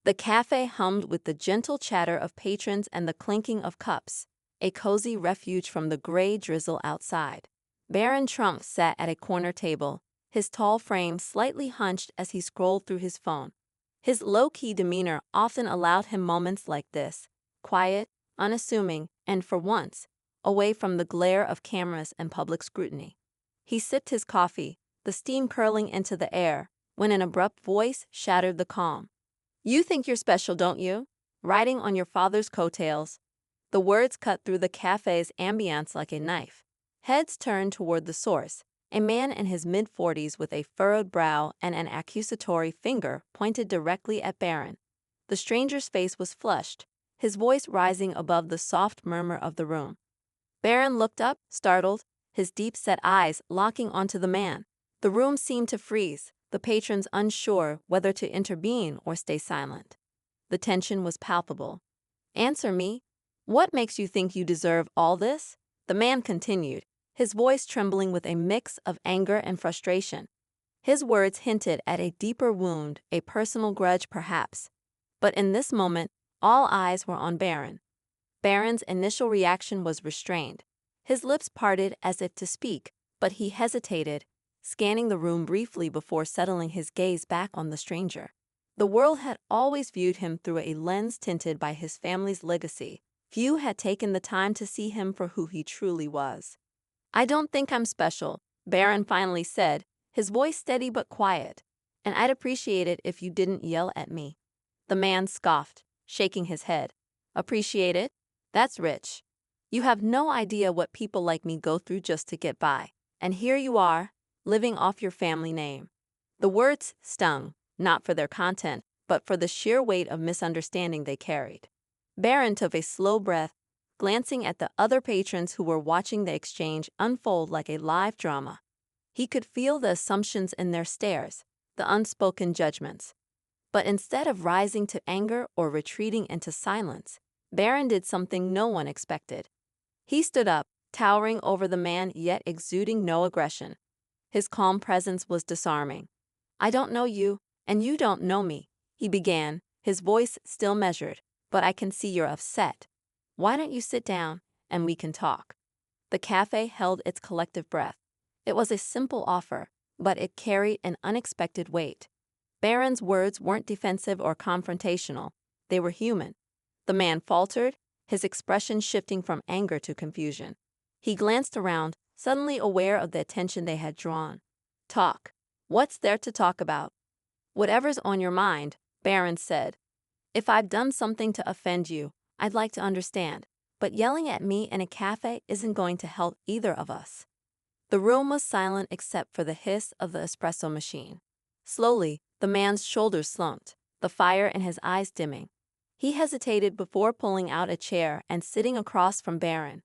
The cafe hummed with the gentle chatter of patrons and the clinking of cups, a cozy refuge from the gray drizzle outside. Barron Trump sat at a corner table, his tall frame slightly hunched as he scrolled through his phone. His low-key demeanor often allowed him moments like this, quiet, unassuming, and for once, away from the glare of cameras and public scrutiny. He sipped his coffee, the steam curling into the air, when an abrupt voice shattered the calm. "You think you're special, don't you? Riding on your father's coattails." The words cut through the cafe's ambience like a knife. Heads turned toward the source, a man in his mid-40s with a furrowed brow and an accusatory finger pointed directly at Barron. The stranger's face was flushed, his voice rising above the soft murmur of the room. Barron looked up, startled, his deep-set eyes locking onto the man. The room seemed to freeze, the patrons unsure whether to intervene or stay silent. The tension was palpable. "Answer me. What makes you think you deserve all this?" The man continued, his voice trembling with a mix of anger and frustration. His words hinted at a deeper wound, a personal grudge perhaps. But in this moment, all eyes were on Barron. Barron's initial reaction was restrained. His lips parted as if to speak, but he hesitated, scanning the room briefly before settling his gaze back on the stranger. The world had always viewed him through a lens tinted by his family's legacy. Few had taken the time to see him for who he truly was. "I don't think I'm special," Barron finally said, his voice steady but quiet, "and I'd appreciate it if you didn't yell at me." The man scoffed, shaking his head. "Appreciate it? That's rich. You have no idea what people like me go through just to get by. And here you are, living off your family name." The words stung, not for their content, but for the sheer weight of misunderstanding they carried. Barron took a slow breath, glancing at the other patrons who were watching the exchange unfold like a live drama. He could feel the assumptions in their stares, the unspoken judgments. But instead of rising to anger or retreating into silence, Barron did something no one expected. He stood up, towering over the man yet exuding no aggression. His calm presence was disarming. "I don't know you, and you don't know me," he began, his voice still measured, "but I can see you're upset. Why don't you sit down, and we can talk?" The cafe held its collective breath. It was a simple offer, but it carried an unexpected weight. Barron's words weren't defensive or confrontational, they were human. The man faltered, his expression shifting from anger to confusion. He glanced around, suddenly aware of the attention they had drawn. "Talk. What's there to talk about?" "Whatever's on your mind," Barron said. "If I've done something to offend you, I'd like to understand, but yelling at me in a cafe isn't going to help either of us." The room was silent except for the hiss of the espresso machine. Slowly, the man's shoulders slumped, the fire in his eyes dimming. He hesitated before pulling out a chair and sitting across from Barron.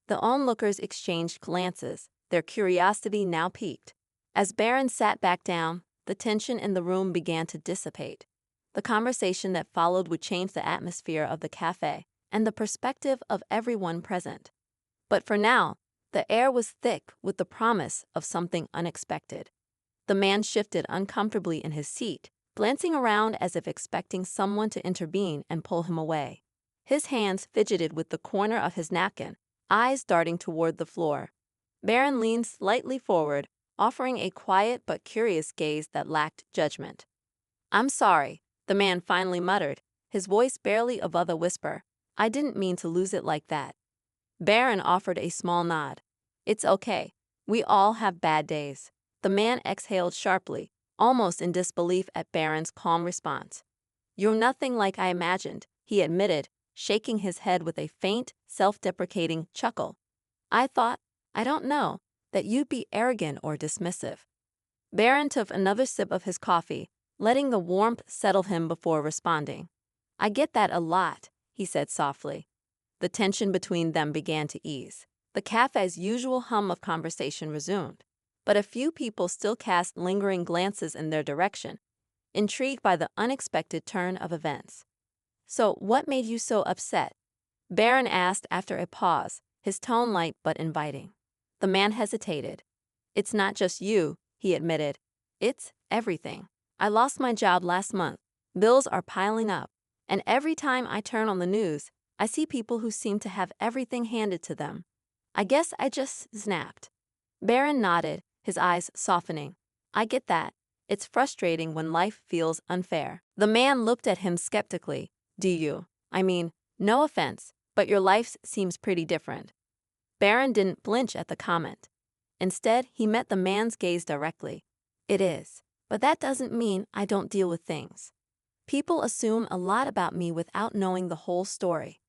The onlookers exchanged glances, their curiosity now piqued. As Barron sat back down, the tension in the room began to dissipate. The conversation that followed would change the atmosphere of the cafe and the perspective of everyone present. But for now, the air was thick with the promise of something unexpected. The man shifted uncomfortably in his seat, glancing around as if expecting someone to intervene and pull him away. His hands fidgeted with the corner of his napkin, eyes darting toward the floor. Barron leaned slightly forward, offering a quiet but curious gaze that lacked judgment. "I'm sorry," the man finally muttered, his voice barely above a whisper. "I didn't mean to lose it like that." Barron offered a small nod. "It's okay. We all have bad days." The man exhaled sharply, almost in disbelief at Barron's calm response. "You're nothing like I imagined," he admitted, shaking his head with a faint, self-deprecating chuckle. "I thought, I don't know, that you'd be arrogant or dismissive." Barron took another sip of his coffee, letting the warmth settle him before responding. "I get that a lot," he said softly. The tension between them began to ease. The cafe's usual hum of conversation resumed, but a few people still cast lingering glances in their direction, intrigued by the unexpected turn of events. "So what made you so upset?" Barron asked after a pause, his tone light but inviting. The man hesitated. "It's not just you," he admitted. "It's everything. I lost my job last month, Bills are piling up, and every time I turn on the news, I see people who seem to have everything handed to them. I guess I just snapped. Barron nodded, his eyes softening. I get that. It's frustrating when life feels unfair. The man looked at him skeptically. Do you? I mean, no offense, but your life seems pretty different. Barron didn't flinch at the comment. Instead, he met the man's gaze directly. It is. But that doesn't mean I don't deal with things. People assume a lot about me without knowing the whole story.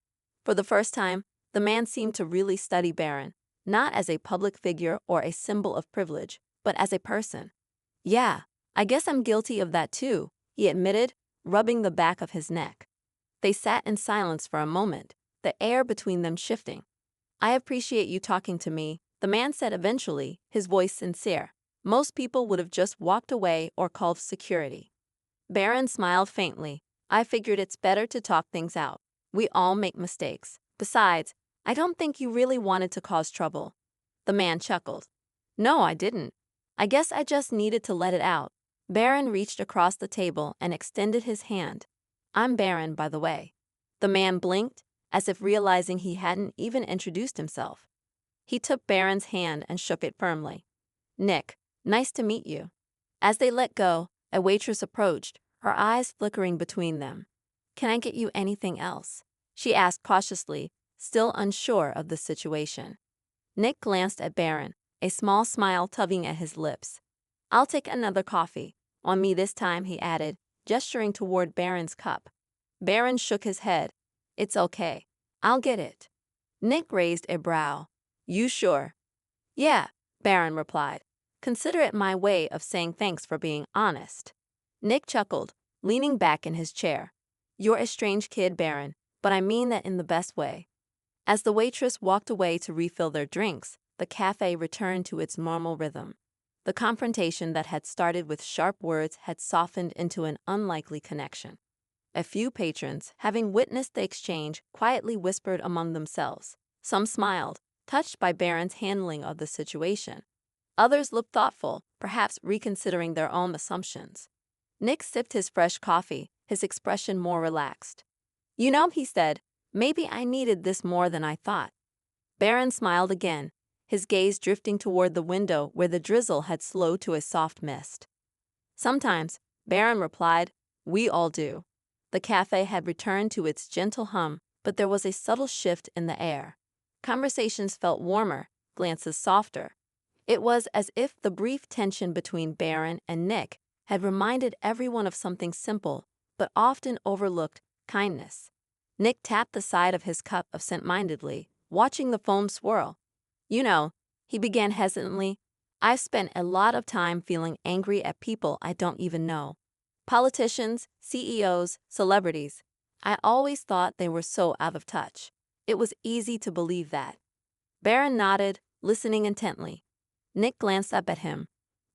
For the first time, the man seemed to really study Barron, not as a public figure or a symbol of privilege, but as a person. Yeah, I guess I'm guilty of that too, he admitted, rubbing the back of his neck. They sat in silence for a moment, the air between them shifting. I appreciate you talking to me, the man said eventually, his voice sincere. Most people would have just walked away or called security. Barron smiled faintly. I figured it's better to talk things out. We all make mistakes. Besides, I don't think you really wanted to cause trouble. The man chuckled. No, I didn't. I guess I just needed to let it out. Barron reached across the table and extended his hand. I'm Barron, by the way. The man blinked, as if realizing he hadn't even introduced himself. He took Barron's hand and shook it firmly. Nick, nice to meet you. As they let go, a waitress approached, her eyes flickering between them. Can I get you anything else? She asked cautiously, still unsure of the situation. Nick glanced at Barron, a small smile tugging at his lips. I'll take another coffee. On me this time, he added, gesturing toward Barron's cup. Barron shook his head. It's okay. I'll get it. Nick raised a brow. You sure? Yeah, Barron replied. Consider it my way of saying thanks for being honest. Nick chuckled, leaning back in his chair. You're a strange kid, Barron, but I mean that in the best way. As the waitress walked away to refill their drinks, the cafe returned to its normal rhythm. The confrontation that had started with sharp words had softened into an unlikely connection. A few patrons, having witnessed the exchange, quietly whispered among themselves. Some smiled, touched by Barron's handling of the situation. Others looked thoughtful, perhaps reconsidering their own assumptions. Nick sipped his fresh coffee, his expression more relaxed. You know, he said, maybe I needed this more than I thought. Barron smiled again, his gaze drifting toward the window where the drizzle had slowed to a soft mist. Sometimes, Barron replied, we all do. The cafe had returned to its gentle hum, but there was a subtle shift in the air. Conversations felt warmer, glances softer. It was as if the brief tension between Barron and Nick had reminded everyone of something simple, but often overlooked, kindness. Nick tapped the side of his cup absent-mindedly, watching the foam swirl. You know, he began hesitantly, I've spent a lot of time feeling angry at people I don't even know. Politicians, CEOs, celebrities. I always thought they were so out of touch. It was easy to believe that. Barron nodded, listening intently. Nick glanced up at him.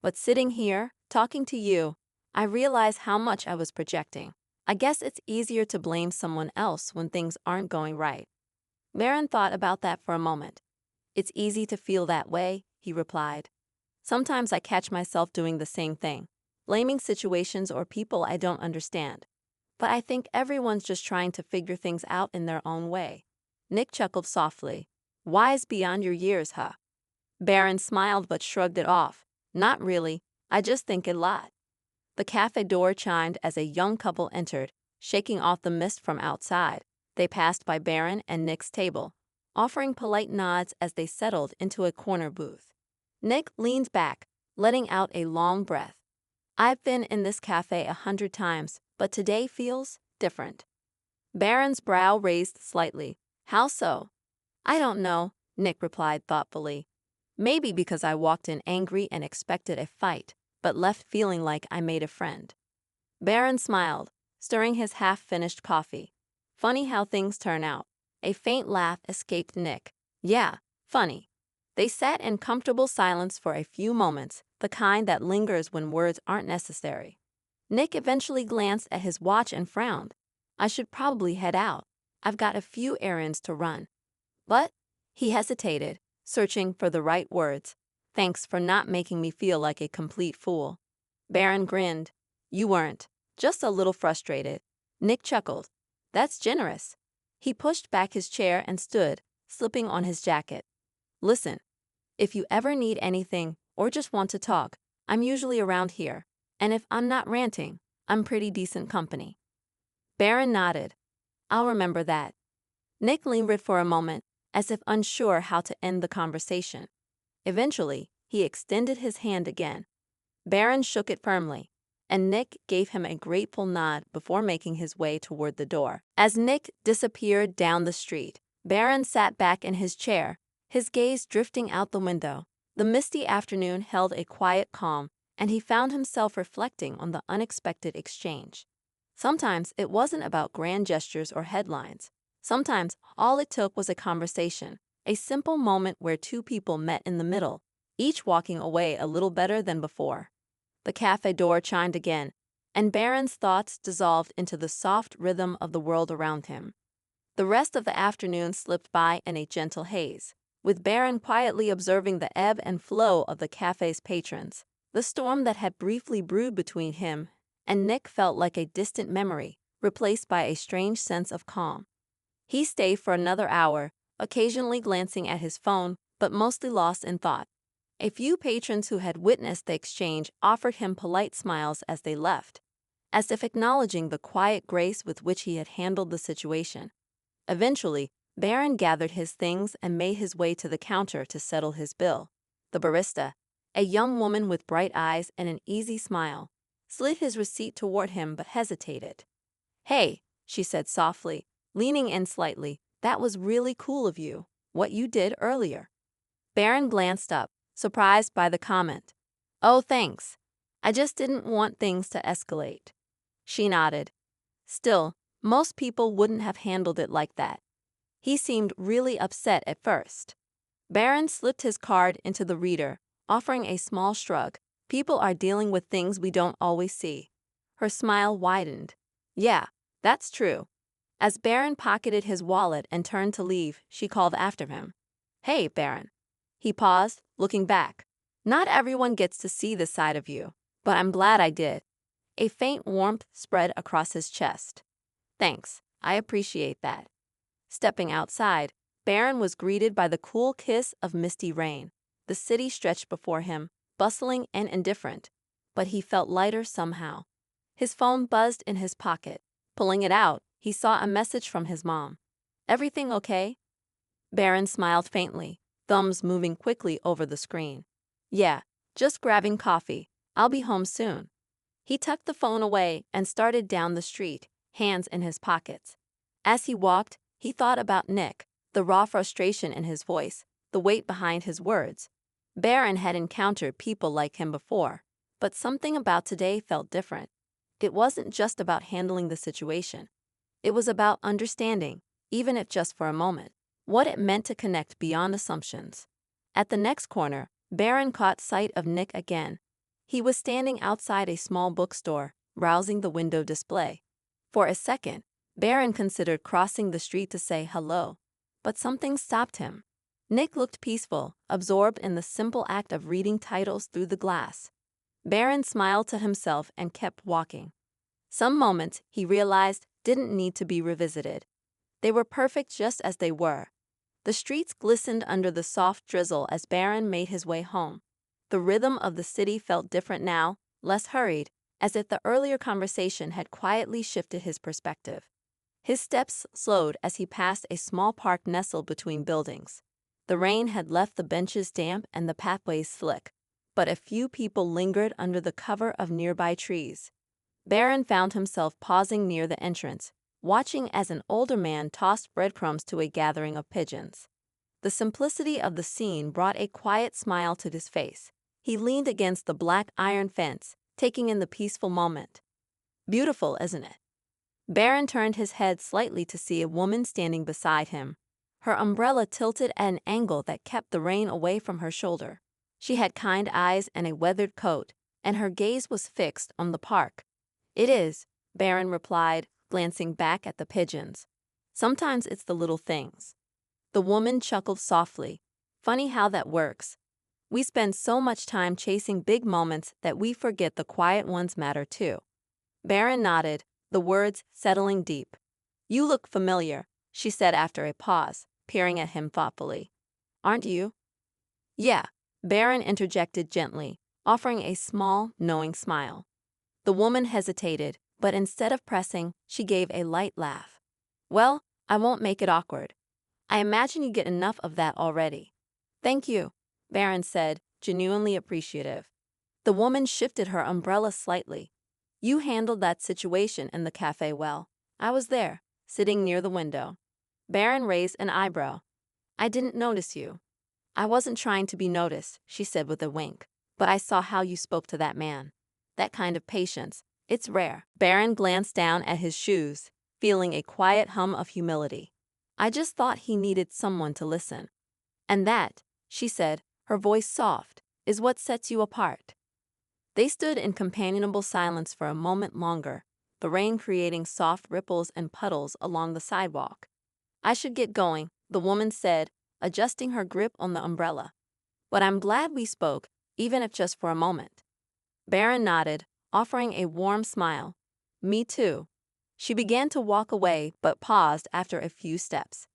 But sitting here, talking to you, I realize how much I was projecting. I guess it's easier to blame someone else when things aren't going right. Barron thought about that for a moment. It's easy to feel that way, he replied. Sometimes I catch myself doing the same thing, blaming situations or people I don't understand. But I think everyone's just trying to figure things out in their own way. Nick chuckled softly. Wise beyond your years, huh? Barron smiled but shrugged it off. Not really, I just think a lot. The cafe door chimed as a young couple entered, shaking off the mist from outside. They passed by Barron and Nick's table, offering polite nods as they settled into a corner booth. Nick leaned back, letting out a long breath. I've been in this cafe 100 times, but today feels different. Barron's brow raised slightly. How so? I don't know, Nick replied thoughtfully. Maybe because I walked in angry and expected a fight, but left feeling like I made a friend. Barron smiled, stirring his half-finished coffee. Funny how things turn out. A faint laugh escaped Nick. Yeah, funny. They sat in comfortable silence for a few moments, the kind that lingers when words aren't necessary. Nick eventually glanced at his watch and frowned. I should probably head out. I've got a few errands to run. But, he hesitated, searching for the right words. Thanks for not making me feel like a complete fool. Barron grinned. You weren't. Just a little frustrated. Nick chuckled. That's generous. He pushed back his chair and stood, slipping on his jacket. Listen, if you ever need anything or just want to talk, I'm usually around here. And if I'm not ranting, I'm pretty decent company. Barron nodded. I'll remember that. Nick lingered for a moment, as if unsure how to end the conversation. Eventually, he extended his hand again. Barron shook it firmly, and Nick gave him a grateful nod before making his way toward the door. As Nick disappeared down the street, Barron sat back in his chair, his gaze drifting out the window. The misty afternoon held a quiet calm, and he found himself reflecting on the unexpected exchange. Sometimes it wasn't about grand gestures or headlines. Sometimes all it took was a conversation, a simple moment where two people met in the middle, each walking away a little better than before. The cafe door chimed again, and Barron's thoughts dissolved into the soft rhythm of the world around him. The rest of the afternoon slipped by in a gentle haze, with Barron quietly observing the ebb and flow of the cafe's patrons. The storm that had briefly brewed between him and Nick felt like a distant memory, replaced by a strange sense of calm. He stayed for another hour, occasionally glancing at his phone, but mostly lost in thought. A few patrons who had witnessed the exchange offered him polite smiles as they left, as if acknowledging the quiet grace with which he had handled the situation. Eventually, Barron gathered his things and made his way to the counter to settle his bill. The barista, a young woman with bright eyes and an easy smile, slid his receipt toward him but hesitated. Hey, she said softly, leaning in slightly, that was really cool of you, what you did earlier. Barron glanced up, surprised by the comment. Oh, thanks. I just didn't want things to escalate. She nodded. Still, most people wouldn't have handled it like that. He seemed really upset at first. Barron slipped his card into the reader, offering a small shrug. People are dealing with things we don't always see. Her smile widened. Yeah, that's true. As Barron pocketed his wallet and turned to leave, she called after him. Hey, Barron. He paused, looking back. Not everyone gets to see this side of you, but I'm glad I did. A faint warmth spread across his chest. Thanks, I appreciate that. Stepping outside, Barron was greeted by the cool kiss of misty rain. The city stretched before him, bustling and indifferent, but he felt lighter somehow. His phone buzzed in his pocket. Pulling it out, he saw a message from his mom. Everything okay? Barron smiled faintly, thumbs moving quickly over the screen. Yeah, just grabbing coffee. I'll be home soon. He tucked the phone away and started down the street, hands in his pockets. As he walked, he thought about Nick, the raw frustration in his voice, the weight behind his words. Barron had encountered people like him before, but something about today felt different. It wasn't just about handling the situation. It was about understanding, even if just for a moment, what it meant to connect beyond assumptions. At the next corner, Barron caught sight of Nick again. He was standing outside a small bookstore, browsing the window display. For a second, Barron considered crossing the street to say hello, but something stopped him. Nick looked peaceful, absorbed in the simple act of reading titles through the glass. Barron smiled to himself and kept walking. Some moments, he realized, didn't need to be revisited. They were perfect just as they were. The streets glistened under the soft drizzle as Barron made his way home. The rhythm of the city felt different now, less hurried, as if the earlier conversation had quietly shifted his perspective. His steps slowed as he passed a small park nestled between buildings. The rain had left the benches damp and the pathways slick, but a few people lingered under the cover of nearby trees. Barron found himself pausing near the entrance, watching as an older man tossed breadcrumbs to a gathering of pigeons. The simplicity of the scene brought a quiet smile to his face. He leaned against the black iron fence, taking in the peaceful moment. Beautiful, isn't it? Barron turned his head slightly to see a woman standing beside him. Her umbrella tilted at an angle that kept the rain away from her shoulder. She had kind eyes and a weathered coat, and her gaze was fixed on the park. It is, Barron replied, glancing back at the pigeons. Sometimes it's the little things. The woman chuckled softly. Funny how that works. We spend so much time chasing big moments that we forget the quiet ones matter too. Barron nodded, the words settling deep. You look familiar, she said after a pause, peering at him thoughtfully. Aren't you? Yeah, Barron interjected gently, offering a small, knowing smile. The woman hesitated, but instead of pressing, she gave a light laugh. Well, I won't make it awkward. I imagine you get enough of that already. Thank you, Barron said, genuinely appreciative. The woman shifted her umbrella slightly. You handled that situation in the cafe well. I was there, sitting near the window. Barron raised an eyebrow. I didn't notice you. I wasn't trying to be noticed, she said with a wink, but I saw how you spoke to that man. That kind of patience, it's rare. Barron glanced down at his shoes, feeling a quiet hum of humility. I just thought he needed someone to listen. And that, she said, her voice soft, is what sets you apart. They stood in companionable silence for a moment longer, the rain creating soft ripples and puddles along the sidewalk. I should get going, the woman said, adjusting her grip on the umbrella. But I'm glad we spoke, even if just for a moment. Barron nodded, offering a warm smile. Me too. She began to walk away but paused after a few steps.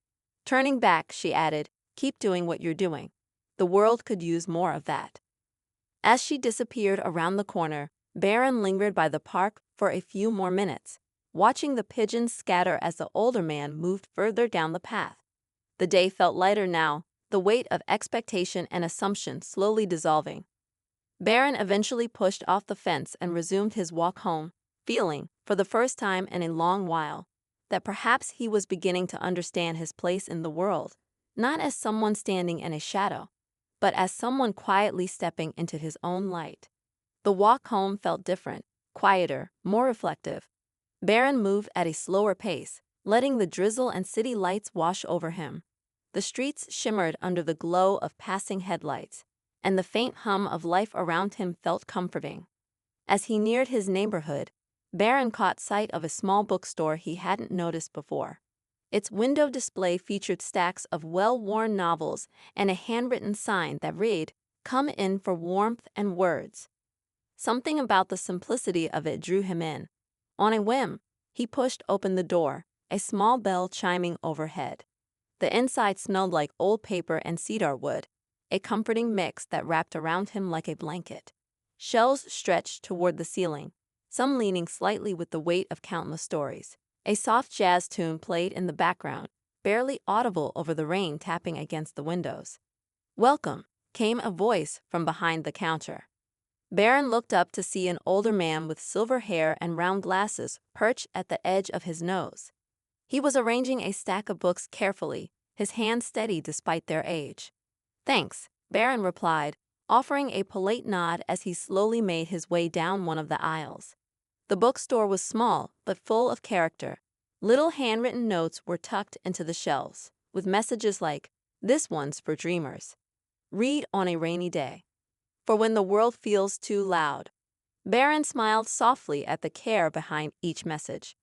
Turning back, she added, keep doing what you're doing. The world could use more of that. As she disappeared around the corner, Barron lingered by the park for a few more minutes, watching the pigeons scatter as the older man moved further down the path. The day felt lighter now, the weight of expectation and assumption slowly dissolving. Barron eventually pushed off the fence and resumed his walk home, feeling, for the first time in a long while, that perhaps he was beginning to understand his place in the world, not as someone standing in a shadow, but as someone quietly stepping into his own light. The walk home felt different, quieter, more reflective. Barron moved at a slower pace, letting the drizzle and city lights wash over him. The streets shimmered under the glow of passing headlights, and the faint hum of life around him felt comforting. As he neared his neighborhood, Barron caught sight of a small bookstore he hadn't noticed before. Its window display featured stacks of well-worn novels and a handwritten sign that read, "Come in for warmth and words." Something about the simplicity of it drew him in. On a whim, he pushed open the door, a small bell chiming overhead. The inside smelled like old paper and cedar wood, a comforting mix that wrapped around him like a blanket. Shelves stretched toward the ceiling, some leaning slightly with the weight of countless stories. A soft jazz tune played in the background, barely audible over the rain tapping against the windows. "Welcome," came a voice from behind the counter. Barron looked up to see an older man with silver hair and round glasses perched at the edge of his nose. He was arranging a stack of books carefully, his hands steady despite their age. "Thanks," Barron replied, offering a polite nod as he slowly made his way down one of the aisles. The bookstore was small, but full of character. Little handwritten notes were tucked into the shelves, with messages like, "This one's for dreamers. Read on a rainy day. For when the world feels too loud." Barron smiled softly at the care behind each message.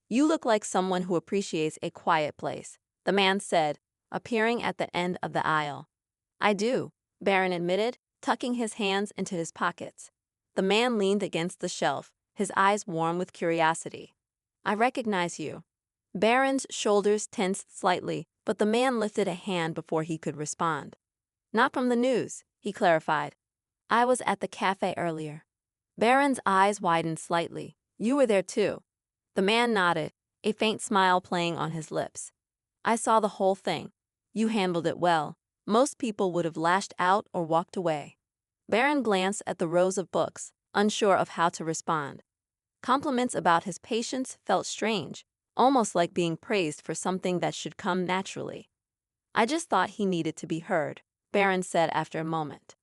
"You look like someone who appreciates a quiet place," the man said, appearing at the end of the aisle. "I do," Barron admitted, tucking his hands into his pockets. The man leaned against the shelf, his eyes warm with curiosity. "I recognize you." Barron's shoulders tensed slightly, but the man lifted a hand before he could respond. "Not from the news," he clarified. "I was at the cafe earlier." Barron's eyes widened slightly. "You were there too." The man nodded, a faint smile playing on his lips. "I saw the whole thing. You handled it well. Most people would have lashed out or walked away." Barron glanced at the rows of books, unsure of how to respond. Compliments about his patience felt strange, almost like being praised for something that should come naturally. "I just thought he needed to be heard," Barron said after a moment.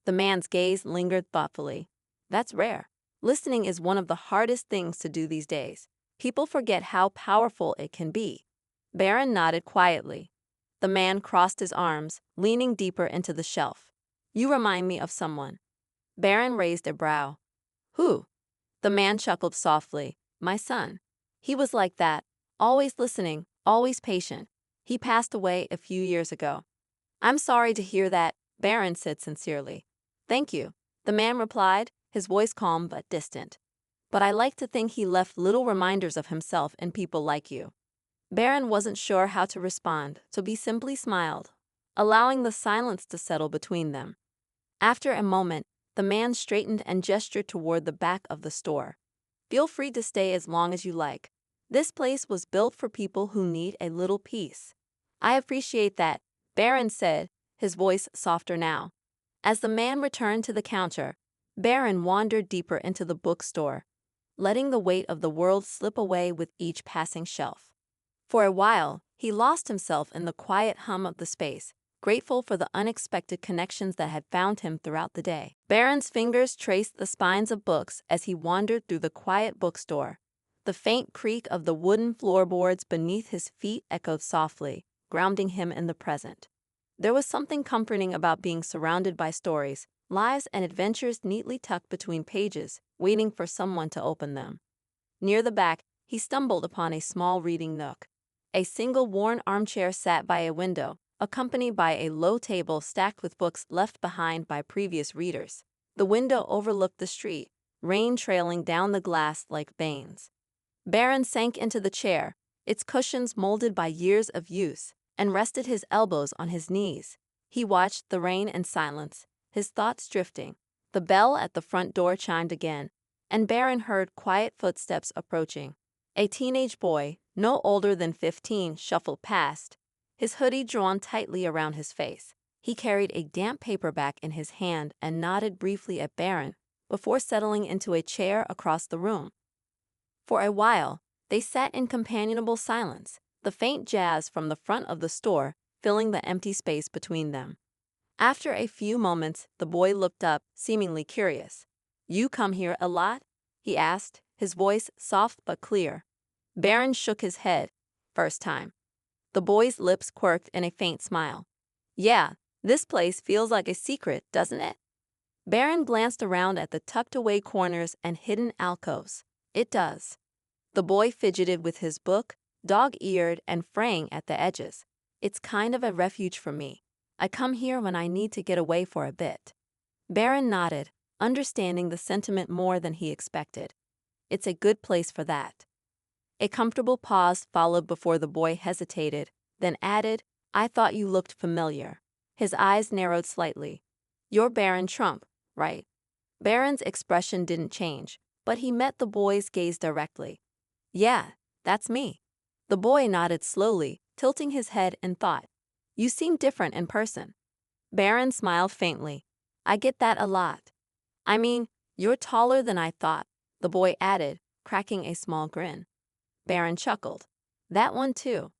The man's gaze lingered thoughtfully. "That's rare. Listening is one of the hardest things to do these days. People forget how powerful it can be." Barron nodded quietly. The man crossed his arms, leaning deeper into the shelf. "You remind me of someone." Barron raised a brow. "Who?" The man chuckled softly. "My son. He was like that, always listening, always patient. He passed away a few years ago." "I'm sorry to hear that," Barron said sincerely. "Thank you," the man replied, his voice calm but distant. but I like to think he left little reminders of himself in people like you." Barron wasn't sure how to respond, so he simply smiled, allowing the silence to settle between them. After a moment, the man straightened and gestured toward the back of the store. "Feel free to stay as long as you like. This place was built for people who need a little peace." "I appreciate that," Barron said, his voice softer now. As the man returned to the counter, Barron wandered deeper into the bookstore, letting the weight of the world slip away with each passing shelf. For a while, he lost himself in the quiet hum of the space, grateful for the unexpected connections that had found him throughout the day. Barron's fingers traced the spines of books as he wandered through the quiet bookstore. The faint creak of the wooden floorboards beneath his feet echoed softly, grounding him in the present. There was something comforting about being surrounded by stories, lives and adventures neatly tucked between pages, waiting for someone to open them. Near the back, he stumbled upon a small reading nook. A single worn armchair sat by a window, accompanied by a low table stacked with books left behind by previous readers. The window overlooked the street, rain trailing down the glass like veins. Barron sank into the chair, its cushions molded by years of use, and rested his elbows on his knees. He watched the rain in silence, his thoughts drifting. The bell at the front door chimed again, and Barron heard quiet footsteps approaching. A teenage boy, no older than 15, shuffled past, his hoodie drawn tightly around his face. He carried a damp paperback in his hand and nodded briefly at Barron before settling into a chair across the room. For a while, they sat in companionable silence, the faint jazz from the front of the store filling the empty space between them. After a few moments, the boy looked up, seemingly curious. "You come here a lot?" he asked, his voice soft but clear. Barron shook his head. "First time." The boy's lips quirked in a faint smile. "Yeah, this place feels like a secret, doesn't it?" Barron glanced around at the tucked-away corners and hidden alcoves. "It does." The boy fidgeted with his book, dog-eared and fraying at the edges. "It's kind of a refuge for me. I come here when I need to get away for a bit." Barron nodded, understanding the sentiment more than he expected. "It's a good place for that." A comfortable pause followed before the boy hesitated, then added, "I thought you looked familiar." His eyes narrowed slightly. "You're Barron Trump, right?" Barron's expression didn't change, but he met the boy's gaze directly. "Yeah, that's me." The boy nodded slowly, tilting his head in thought. "You seem different in person." Barron smiled faintly. "I get that a lot." "I mean, you're taller than I thought," the boy added, cracking a small grin. Barron chuckled. "That one too."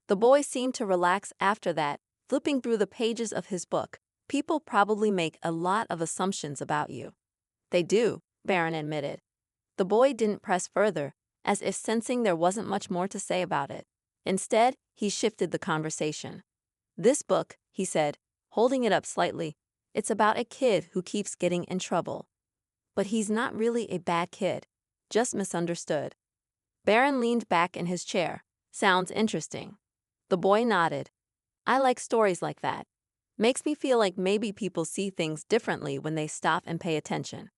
The boy seemed to relax after that, flipping through the pages of his book. "People probably make a lot of assumptions about you." "They do," Barron admitted. The boy didn't press further, as if sensing there wasn't much more to say about it. Instead, he shifted the conversation. "This book," he said, holding it up slightly, "it's about a kid who keeps getting in trouble. But he's not really a bad kid, just misunderstood." Barron leaned back in his chair. "Sounds interesting." The boy nodded. "I like stories like that. Makes me feel like maybe people see things differently when they stop and pay attention."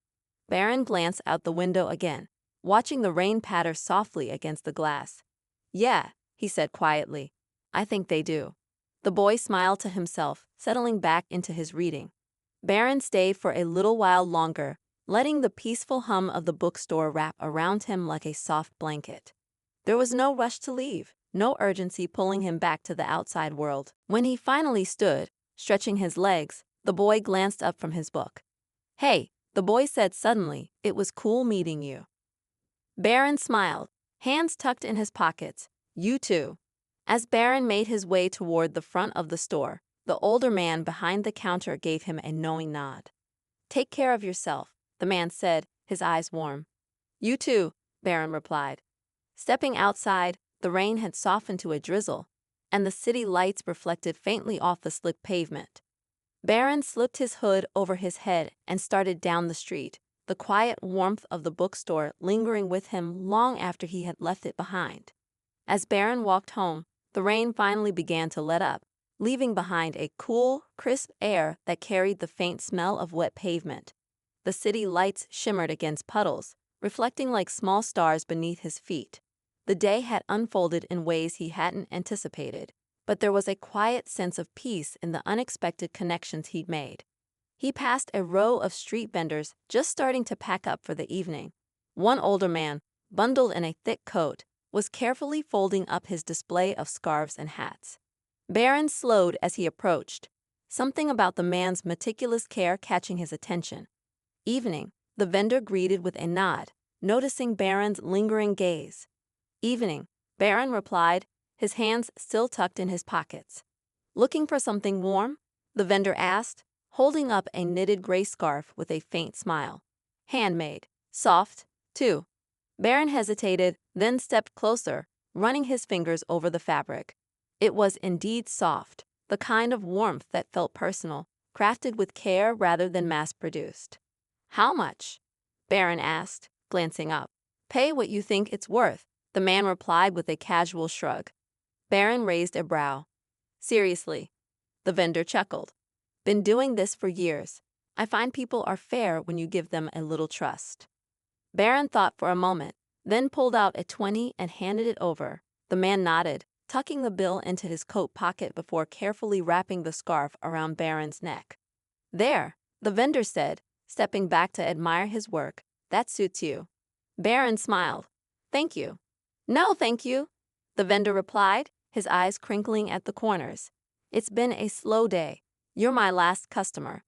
Barron glanced out the window again, watching the rain patter softly against the glass. "Yeah," he said quietly, "I think they do." The boy smiled to himself, settling back into his reading. Barron stayed for a little while longer, letting the peaceful hum of the bookstore wrap around him like a soft blanket. There was no rush to leave, no urgency pulling him back to the outside world. When he finally stood, stretching his legs, the boy glanced up from his book. "Hey," the boy said suddenly, "it was cool meeting you." Barron smiled, hands tucked in his pockets. "You too." As Barron made his way toward the front of the store, the older man behind the counter gave him a knowing nod. "Take care of yourself," the man said, his eyes warm. "You too," Barron replied. Stepping outside, the rain had softened to a drizzle, and the city lights reflected faintly off the slick pavement. Barron slipped his hood over his head and started down the street, the quiet warmth of the bookstore lingering with him long after he had left it behind. As Barron walked home, the rain finally began to let up, leaving behind a cool, crisp air that carried the faint smell of wet pavement. The city lights shimmered against puddles, reflecting like small stars beneath his feet. The day had unfolded in ways he hadn't anticipated, but there was a quiet sense of peace in the unexpected connections he'd made. He passed a row of street vendors just starting to pack up for the evening. One older man, bundled in a thick coat, was carefully folding up his display of scarves and hats. Barron slowed as he approached, something about the man's meticulous care catching his attention. Evening, the vendor greeted with a nod, noticing Barron's lingering gaze. Evening, Barron replied, his hands still tucked in his pockets. Looking for something warm? The vendor asked, holding up a knitted gray scarf with a faint smile. Handmade. Soft, too. Barron hesitated, then stepped closer, running his fingers over the fabric. It was indeed soft, the kind of warmth that felt personal, crafted with care rather than mass-produced. How much? Barron asked, glancing up. Pay what you think it's worth, the man replied with a casual shrug. Barron raised a brow. Seriously? The vendor chuckled. Been doing this for years. I find people are fair when you give them a little trust. Barron thought for a moment, then pulled out a 20 and handed it over. The man nodded, tucking the bill into his coat pocket before carefully wrapping the scarf around Barron's neck. There, the vendor said, stepping back to admire his work. That suits you. Barron smiled. Thank you. No, thank you, the vendor replied, his eyes crinkling at the corners. It's been a slow day. You're my last customer.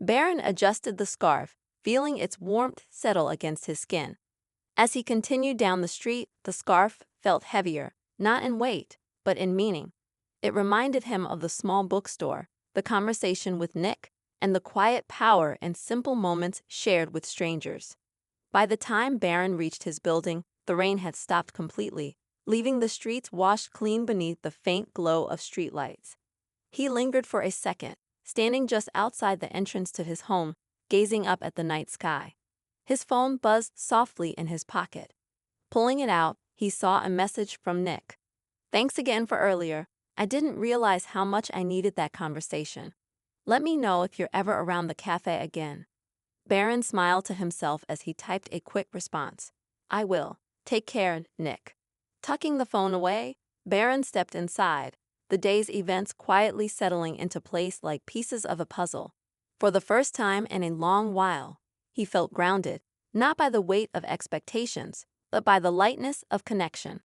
Barron adjusted the scarf, feeling its warmth settle against his skin. As he continued down the street, the scarf felt heavier, not in weight, but in meaning. It reminded him of the small bookstore, the conversation with Nick, and the quiet power and simple moments shared with strangers. By the time Barron reached his building, the rain had stopped completely, leaving the streets washed clean beneath the faint glow of streetlights. He lingered for a second, standing just outside the entrance to his home, gazing up at the night sky. His phone buzzed softly in his pocket. Pulling it out, he saw a message from Nick. Thanks again for earlier. I didn't realize how much I needed that conversation. Let me know if you're ever around the cafe again. Barron smiled to himself as he typed a quick response. I will. Take care, Nick. Tucking the phone away, Barron stepped inside, the day's events quietly settling into place like pieces of a puzzle. For the first time in a long while, he felt grounded, not by the weight of expectations, but by the lightness of connection.